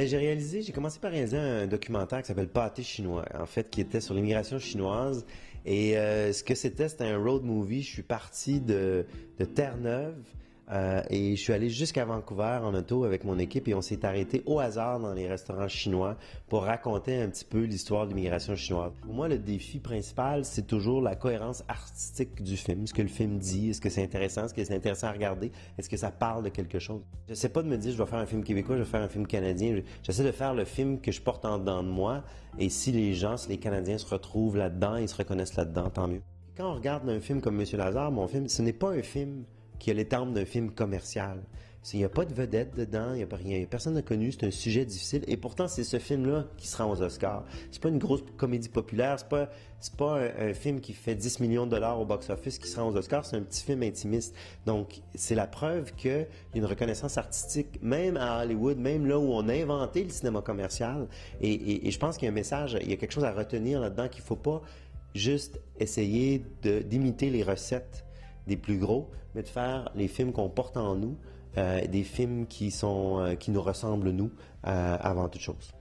J'ai commencé par réaliser un documentaire qui s'appelle Pâté chinois, en fait, qui était sur l'immigration chinoise. Et ce que c'était un road movie. Je suis parti de Terre-Neuve et je suis allé jusqu'à Vancouver en auto avec mon équipe et on s'est arrêté au hasard dans les restaurants chinois pour raconter un petit peu l'histoire de l'immigration chinoise. Pour moi, le défi principal, c'est toujours la cohérence artistique du film. Ce que le film dit, est-ce que c'est intéressant, est-ce que c'est intéressant à regarder, est-ce que ça parle de quelque chose. J'essaie pas de me dire je vais faire un film québécois, je vais faire un film canadien. J'essaie de faire le film que je porte en dedans de moi et si les gens, si les Canadiens se retrouvent là-dedans, ils se reconnaissent là-dedans, tant mieux. Quand on regarde un film comme Monsieur Lazare, mon film, ce n'est pas un film qui a les termes d'un film commercial. Il n'y a pas de vedette dedans, il n'y a pas rien, personne n'a connu, c'est un sujet difficile. Et pourtant, c'est ce film-là qui se rend aux Oscars. C'est pas une grosse comédie populaire, c'est pas un film qui fait 10 millions de dollars au box-office qui se rend aux Oscars, c'est un petit film intimiste. Donc, c'est la preuve qu'il y a une reconnaissance artistique, même à Hollywood, même là où on a inventé le cinéma commercial. Et je pense qu'il y a un message, il y a quelque chose à retenir là-dedans qu'il ne faut pas juste essayer d'imiter les recettes des plus gros, mais de faire les films qu'on porte en nous, des films qui nous ressemblent nous, avant toute chose.